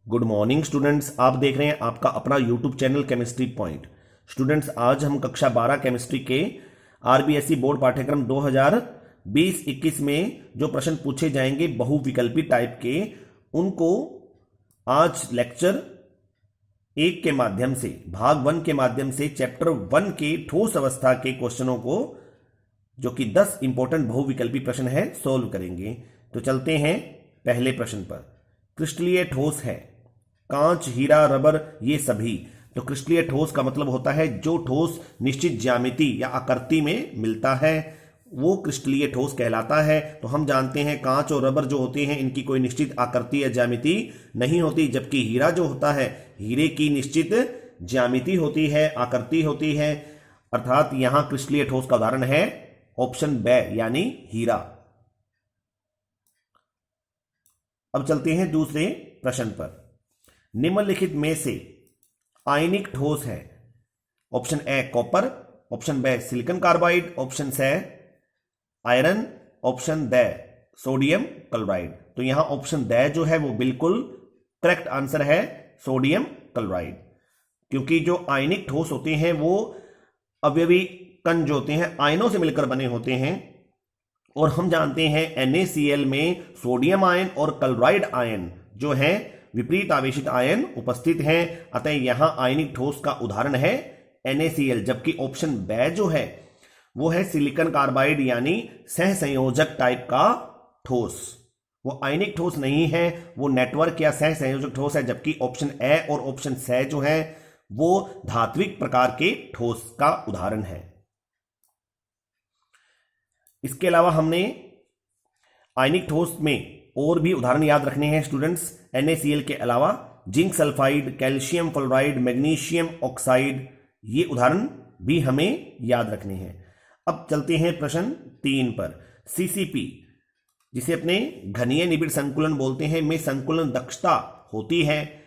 Good morning students, आप देख रहे हैं आपका अपना YouTube channel chemistry point. Students, आज हम कक्षा 12 केमिस्ट्री के आरबीएसई बोर्ड पाठ्यक्रम 2020-21 में जो प्रश्न पूछे जाएंगे बहुविकल्पी टाइप के, उनको आज लेक्चर 1 के माध्यम से, भाग 1 के माध्यम से चैप्टर 1 के ठोस अवस्था के क्वेश्चनों को, जो कि 10 इंपॉर्टेंट बहुविकल्पी प्रश्न है, सोल्व करेंगे। तो चलते हैं पहले प्रश्न पर। क्रिस्टलीय ठोस है कांच, हीरा, रबर, ये सभी। तो क्रिस्टलीय ठोस का मतलब होता है जो ठोस निश्चित ज्यामिति या आकृति में मिलता है, वो क्रिस्टलीय ठोस कहलाता है। तो हम जानते हैं कांच और रबर जो होते हैं, इनकी कोई निश्चित आकृति या ज्यामिति नहीं होती, जबकि हीरा जो होता है, हीरे की निश्चित ज्यामिति होती है, आकृति होती है। अर्थात यहां क्रिस्टलीय ठोस का उदाहरण है ऑप्शन बे, यानी हीरा। अब चलते हैं दूसरे प्रश्न पर। निम्नलिखित में से आयनिक ठोस है। Option A copper, option B silicon carbide, option C iron, option D sodium chloride. तो यहां ऑप्शन डी जो है वो बिल्कुल करेक्ट आंसर है, सोडियम क्लोराइड। क्योंकि जो आयनिक ठोस होते हैं वो अवयवी कण जो होते हैं आयनों से मिलकर बने होते हैं, और हम जानते हैं NaCl में सोडियम आयन और क्लोराइड आयन जो है विपरीत आवेशित आयन उपस्थित हैं। अतः यहां आयनिक ठोस का उदाहरण है NaCl, जबकि ऑप्शन बी जो है वो है सिलिकॉन कार्बाइड, यानी सहसंयोजक टाइप का ठोस। वो आयनिक ठोस नहीं है, वो नेटवर्क या सहसंयोजक ठोस है। जबकि ऑप्शन ए और ऑप्शन सी जो है वो धात्विक प्रकार के ठोस का उदाहरण है। इसके अलावा हमने आयनिक ठोस में और भी उदाहरण याद रखने हैं स्टूडेंट्स। NaCl के अलावा zinc sulphide, calcium fluoride, magnesium oxide, ये उदाहरण भी हमें याद रखने हैं। अब चलते हैं प्रश्न 3 पर। CCP, जिसे अपने घनीय निबिड़ संकुलन बोलते हैं, में संकुलन दक्षता होती है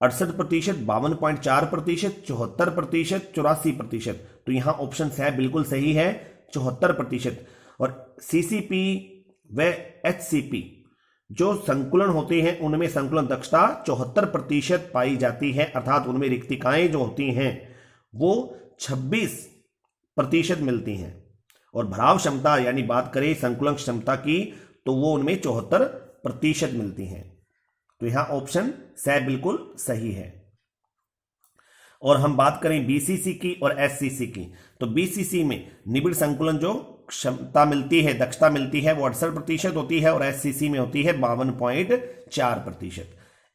68%, 52.4%, 74%, 84%। तो यहां ऑप्शन सी बिल्कुल सही है, 74%। और CCP व HCP जो संकुलन होते हैं उनमें संकुलन दक्षता 74% पाई जाती है। अर्थात उनमें रिक्तिकाएं जो होती हैं वो 26% मिलती हैं, और भराव क्षमता यानी बात करें संकुलन क्षमता की तो वो उनमें 74% मिलती हैं। तो यहां ऑप्शन सी बिल्कुल सही है। और हम बात करें BCC की और SCC की, तो BCC में निबिड़ संकुलन जो क्षमता मिलती है, दक्षता मिलती है, वो 68% होती है, और SCC में होती है 52.4%।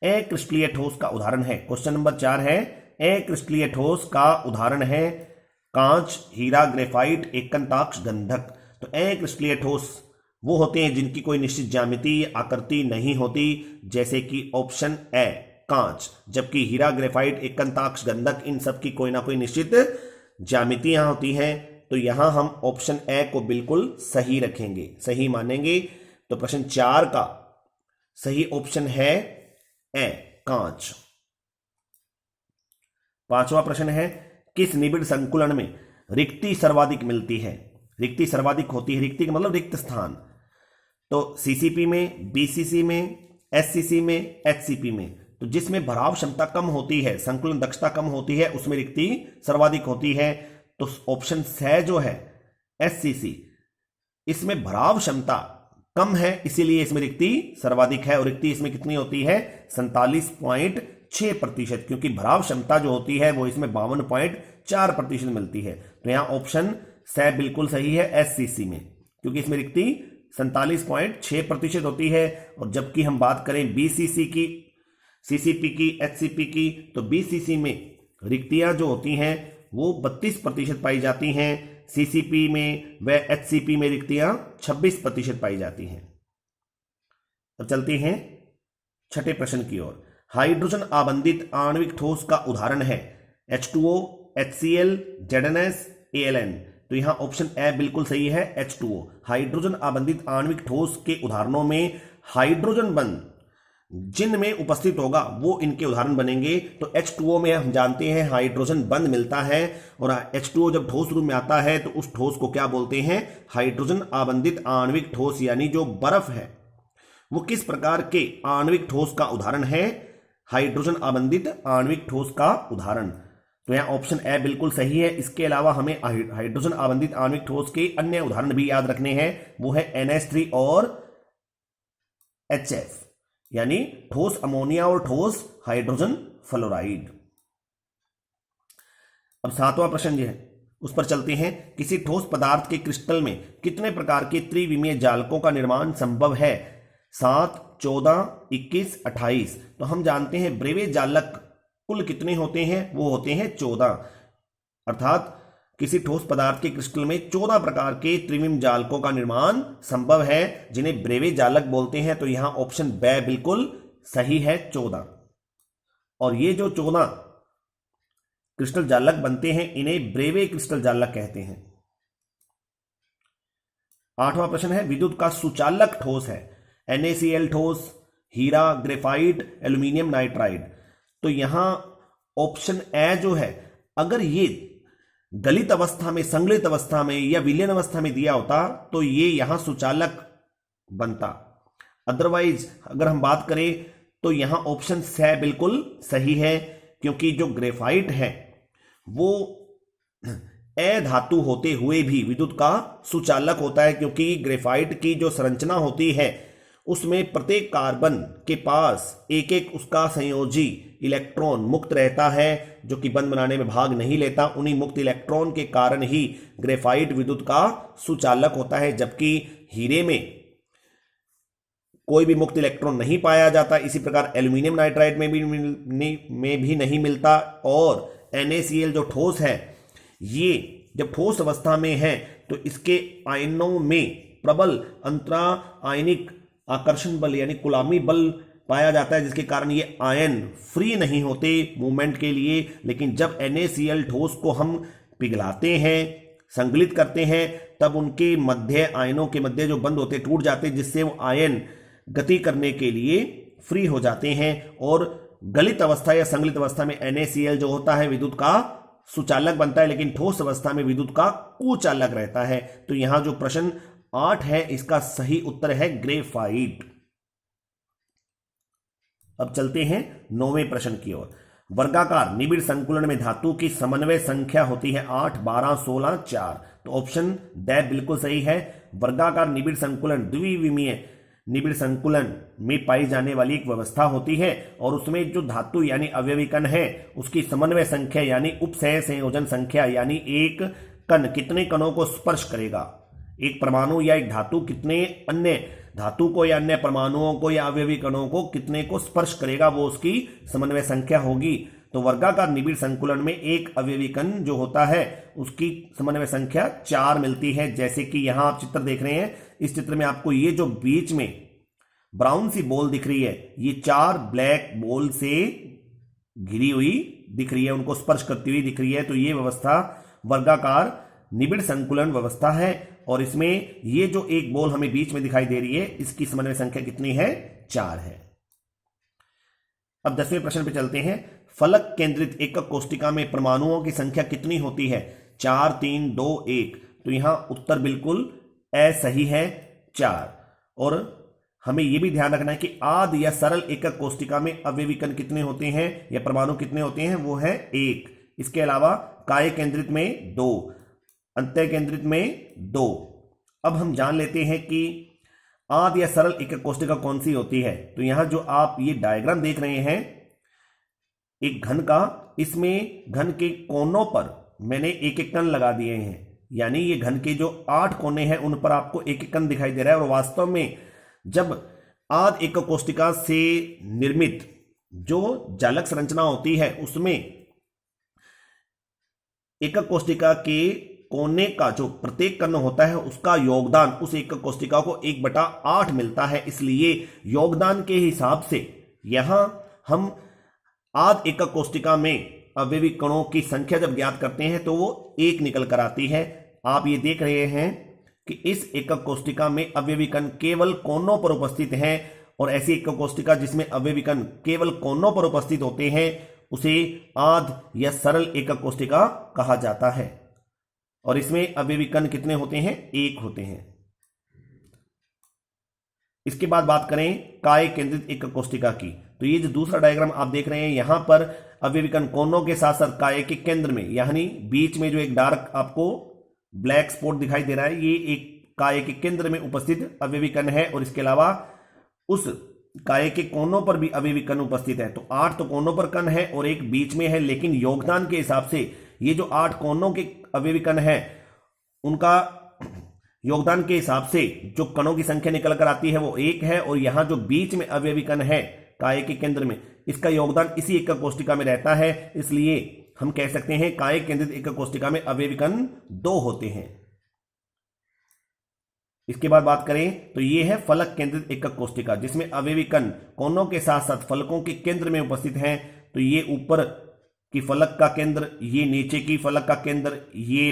ए क्रिस्टलीय ठोस का उदाहरण है, क्वेश्चन नंबर 4 है, ए क्रिस्टलीय ठोस का उदाहरण है कांच, हीरा, ग्रेफाइट, एकंताक्ष गंधक। तो ए क्रिस्टलीय ठोस वो होते हैं जिनकी कोई निश्चित ज्यामिति आकृति नहीं होती, जैसे कि ऑप्शन ए कांच। जबकि हीरा, ग्रेफाइट, एकंताक्ष गंधक, इन सब की कोई ना कोई निश्चित ज्यामितियां होती हैं। तो यहां हम ऑप्शन ए को बिल्कुल सही रखेंगे, सही मानेंगे। तो प्रश्न 4 का सही ऑप्शन है ए कांच। 5वां प्रश्न है, किस निबिड़ संकुलन में रिक्ति सर्वाधिक मिलती है? रिक्ति सर्वाधिक होती है, रिक्ति का मतलब रिक्त स्थान। तो CCP में, BCC में, SCC में, HCP में। तो जिसमें भराव क्षमता कम होती है, संकुलन दक्षता कम होती है, उसमें रिक्ति सर्वाधिक होती है। तो ऑप्शन सी जो है SCC, इसमें भराव क्षमता कम है, इसीलिए इसमें रिक्ति सर्वाधिक है। और रिक्ति इसमें कितनी होती है? 47.6%, क्योंकि भराव क्षमता जो होती है वो इसमें 52.4% मिलती है। तो यहां ऑप्शन सी बिल्कुल सही है SCC में, क्योंकि इसमें रिक्ति 47.6% होती है। और जबकि हम बात करें BCC की, CCP की, HCP की, तो BCC में रिक्तियां जो होती हैं वो 32% पाई जाती हैं। CCP में व HCP में रिक्तियां 26% पाई जाती हैं। अब चलते हैं छठे प्रश्न की ओर। हाइड्रोजन आबंधित आणविक ठोस का उदाहरण है H2O, HCl, ZnS, ALN। तो यहां ऑप्शन ए बिल्कुल सही है, H2O। हाइड्रोजन आबंधित आणविक ठोस के उदाहरणों में हाइड्रोजन बंध जिनमें उपस्थित होगा वो इनके उदाहरण बनेंगे। तो H2O में हम जानते हैं हाइड्रोजन बंध मिलता है, और H2O जब ठोस रूप में आता है तो उस ठोस को क्या बोलते हैं? हाइड्रोजन आबंधित आणविक ठोस, यानी जो बर्फ है। वो किस प्रकार के आणविक ठोस का उदाहरण है? हाइड्रोजन आबंधित आणविक ठोस का उदाहरण। तो यहां ऑप्शन ए बिल्कुल सही है। इसके अलावा हमें हाइड्रोजन आबंधित आणविक ठोस के अन्य उदाहरण भी याद रखने हैं, वो है NH3 और HF, यानी ठोस अमोनिया और ठोस हाइड्रोजन फ्लोराइड। अब 7वां प्रश्न जो है उस पर चलते हैं। किसी ठोस पदार्थ के क्रिस्टल में कितने प्रकार के त्रिविमीय जालकों का निर्माण संभव है? 7, 14, 21, 28। तो हम जानते हैं ब्रेवे जालक कुल कितने होते हैं? वो होते हैं 14। अर्थात किसी ठोस पदार्थ के क्रिस्टल में 14 प्रकार के त्रिविमीय जालकों का निर्माण संभव है, जिन्हें ब्रेवे जालक बोलते हैं। तो यहां ऑप्शन बी बिल्कुल सही है, 14। और ये जो 14 क्रिस्टल जालक बनते हैं, इन्हें ब्रेवे क्रिस्टल जालक कहते हैं। 8वां प्रश्न है, विद्युत का सुचालक ठोस है NaCl ठोस, हीरा, ग्रेफाइट, एल्यूमिनियम नाइट्राइड। तो यहां ऑप्शन ए जो है, अगर ये गलित अवस्था में, संगलित अवस्था में या विलयन अवस्था में दिया होता तो ये यहां सुचालक बनता। अदरवाइज अगर हम बात करें तो यहां ऑप्शन सी बिल्कुल सही है, क्योंकि जो ग्रेफाइट है वो अधातु होते हुए भी विद्युत का सुचालक होता है, क्योंकि ग्रेफाइट की जो संरचना होती है उसमें प्रत्येक कार्बन के पास एक एक उसका संयोजी इलेक्ट्रॉन मुक्त रहता है, जो कि बंध बनाने में भाग नहीं लेता। उन्हीं मुक्त इलेक्ट्रॉन के कारण ही ग्रेफाइट विद्युत का सुचालक होता है, जबकि हीरे में कोई भी मुक्त इलेक्ट्रॉन नहीं पाया जाता। इसी प्रकार एल्यूमिनियम नाइट्राइड में भी नहीं मिलता। और NaCl जो ठोस है, ये जब ठोस अवस्था में है तो इसके आयनों में प्रबल अंतरा आयनिक आकर्षण बल यानी कुलामी बल पाया जाता है, जिसके कारण ये आयन फ्री नहीं होते मूवमेंट के लिए। लेकिन जब NaCl ठोस को हम पिघलाते हैं, संकलित करते हैं, तब उनके मध्य आयनों के मध्य जो बंध होते टूट जाते हैं, जिससे वो आयन गति करने के लिए फ्री हो जाते हैं। और गलित अवस्था या संकलित अवस्था में NaCl जो होता है विद्युत का सुचालक बनता है, लेकिन ठोस अवस्था में विद्युत का कुचालक रहता है। तो यहां जो प्रश्न 8 है, इसका सही उत्तर है ग्रेफाइट। अब चलते हैं 9वें प्रश्न की ओर। वर्गाकार निबिड़ संकुलन में धातु की समन्वय संख्या होती है 8, 12, 16, 4। तो ऑप्शन डी बिल्कुल सही है। वर्गाकार निबिड़ संकुलन द्विविमीय निबिड़ संकुलन में पाई जाने वाली एक व्यवस्था होती है, और उसमें जो धातु यानी अवयवी कण है उसकी समन्वय संख्या यानी उपसह संयोजन संख्या, यानी एक कण कितने कणों को स्पर्श करेगा, एक परमाणु या एक धातु कितने अन्य धातु को या अन्य परमाणुओं को या अवयवी कणों को कितने को स्पर्श करेगा, वो उसकी समन्वय संख्या होगी। तो वर्गाकार निबिड़ संकुलन में एक अवयवी कण जो होता है उसकी समन्वय संख्या 4 मिलती है। जैसे कि यहां आप चित्र देख रहे हैं, इस चित्र में आपको ये जो बीच में ब्राउन सी बॉल दिख रही है, ये 4 ब्लैक बॉल से घिरी हुई दिख रही है, उनको स्पर्श करती हुई दिख रही है। तो ये व्यवस्था वर्गाकार निबिड़ संकुलन व्यवस्था है, और इसमें ये जो एक बॉल हमें बीच में दिखाई दे रही है, इसकी समन्वय संख्या कितनी है? 4 है। अब 10वें प्रश्न पे चलते हैं। फलक केंद्रित एकक कोष्टिका में परमाणुओं की संख्या कितनी होती है? 4, 3, 2, 1। तो यहां उत्तर बिल्कुल ए सही है, 4। और हमें यह भी ध्यान रखना है कि आद या सरल एकक कोष्टिका में अवयवी कण कितने होते हैं या परमाणु कितने होते हैं? वो है 1। इसके अलावा काय केंद्रित में 2, अंत्य केंद्रित में 2। अब हम जान लेते हैं कि आद या सरल एकक कोष्टिका कौन सी होती है। तो यहां जो आप ये डायग्राम देख रहे हैं एक घन का, इसमें घन के कोनों पर मैंने एक एक कण लगा दिए हैं, यानी ये घन के जो 8 कोने हैं उन पर आपको एक एक कण दिखाई दे रहा है। और वास्तव में जब आद एकक कोष्टिका से निर्मित जो जालक संरचना होती है उसमें एकक कोष्टिका के कोने का जो प्रत्येक कण होता है उसका योगदान उस एकक कोष्टिका को 1/8 मिलता है। इसलिए योगदान के हिसाब से यहां हम आद एकक कोष्टिका में अवयवी कणों की संख्या जब ज्ञात करते हैं तो वो 1 निकल कर आती है। आप ये देख रहे हैं कि इस एकक कोष्टिका में अवयवी कण केवल कोनों पर उपस्थित हैं, और ऐसी एकक कोष्टिका जिसमें अवयवी कण केवल कोनों पर उपस्थित होते हैं उसे आद या सरल एकक कोष्टिका कहा जाता है। और इसमें अवयवी कण कितने होते हैं? 1 होते हैं। इसके बाद बात करें काय केंद्रित एकक कोष्टिका की, तो ये जो दूसरा डायग्राम आप देख रहे हैं यहां पर अवयवी कण कोनों के साथ साथ काय के केंद्र में, यानी बीच में जो एक डार्क आपको ब्लैक स्पॉट दिखाई दे रहा है, ये एक काय के केंद्र में उपस्थित अवयवी कण है और इसके अलावा उस काय के कोनों पर भी अवयवी कण उपस्थित है। तो 8 तो कोनों पर कण है और एक बीच में है, लेकिन योगदान के हिसाब से ये जो 8 कोनों के अवयवी कण है उनका योगदान के हिसाब से जो कणों की संख्या निकल कर आती है वो 1 है, और यहां जो बीच में अवयवी कण है काय के केंद्र में, इसका योगदान इसी एकक कोष्टिका में रहता है, इसलिए हम कह सकते हैं काय केंद्रित एकक कोष्टिका में अवयवी कण 2 होते हैं। इसके बाद बात करें तो ये है फलक केंद्रित एकक कोष्टिका, जिसमें अवयवी कण कोनों के साथ साथ फलकों के केंद्र में उपस्थित हैं। तो ये ऊपर की फलक का केंद्र, ये नीचे की फलक का केंद्र, ये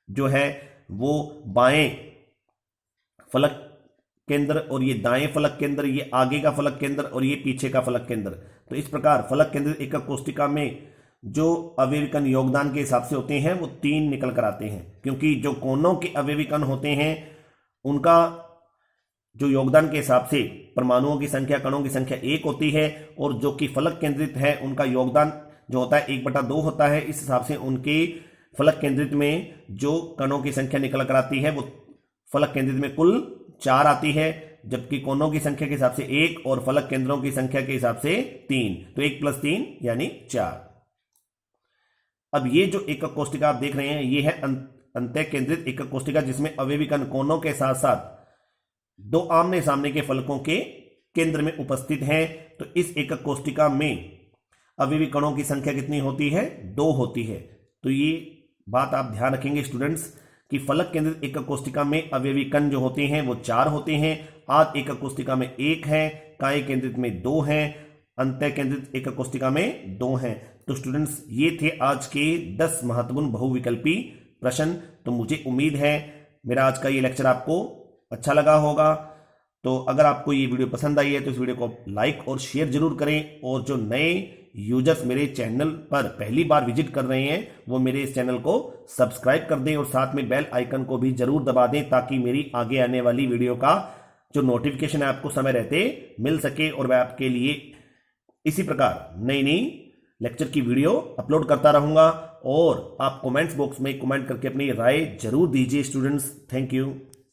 जो है वो बाएं फलक केंद्र और ये दाएं फलक केंद्र, ये आगे का फलक केंद्र और ये पीछे का फलक केंद्र। तो इस प्रकार फलक केंद्रित एकक कोष्टिका में जो अवयवी कण योगदान के हिसाब से होते हैं वो 3 निकल कर आते हैं, क्योंकि जो कोनों के अवयवी कण होते हैं उनका जो योगदान के हिसाब से परमाणुओं की संख्या, कणों की संख्या 1 होती है, और जो कि फलक केंद्रित है उनका योगदान जो होता है 1/2 होता है। इस हिसाब से उनके फलक केंद्रित में जो कणों की संख्या निकल कर आती है वो फलक केंद्रित में कुल 4 आती है, जबकि कोनों की संख्या के हिसाब से 1 और फलक केंद्रों की संख्या के हिसाब से 3। तो 1 + 3 यानी 4। अब ये जो एकक कोष्टिका आप देख रहे हैं ये है अंतः केंद्रित एकक कोष्टिका, जिसमें अवयवी कण कोनों के साथ साथ 2 आमने सामने के फलकों के केंद्र में उपस्थित हैं। तो इस एकक कोष्टिका में अवयवी कणों की संख्या कितनी होती है? 2 होती है। तो ये बात आप ध्यान रखेंगे स्टूडेंट्स कि फलक केंद्रित एकक कोष्टिका में अवयवी कण जो होते हैं वो 4 होते हैं, आध एकक कोष्टिका में 1 है, काय केंद्रित में 2 हैं, अंतः केंद्रित एकक कोष्टिका में 2 हैं। तो स्टूडेंट्स ये थे आज के 10 महत्वपूर्ण बहुविकल्पी प्रश्न। तो मुझे उम्मीद है मेरा आज का ये लेक्चर आपको अच्छा लगा होगा। तो अगर आपको ये वीडियो पसंद आई है तो इस वीडियो को लाइक और शेयर जरूर करें, और जो नए यूजर्स मेरे चैनल पर पहली बार विजिट कर रहे हैं वो मेरे इस चैनल को सब्सक्राइब कर दें और साथ में बेल आइकन को भी जरूर दबा दें, ताकि मेरी आगे आने वाली वीडियो का जो नोटिफिकेशन है आपको समय रहते मिल सके, और मैं आपके लिए इसी प्रकार नई नई लेक्चर की वीडियो अपलोड करता रहूंगा। और आप कमेंट्स बॉक्स में कमेंट करके अपनी राय जरूर दीजिए स्टूडेंट्स। Thank you.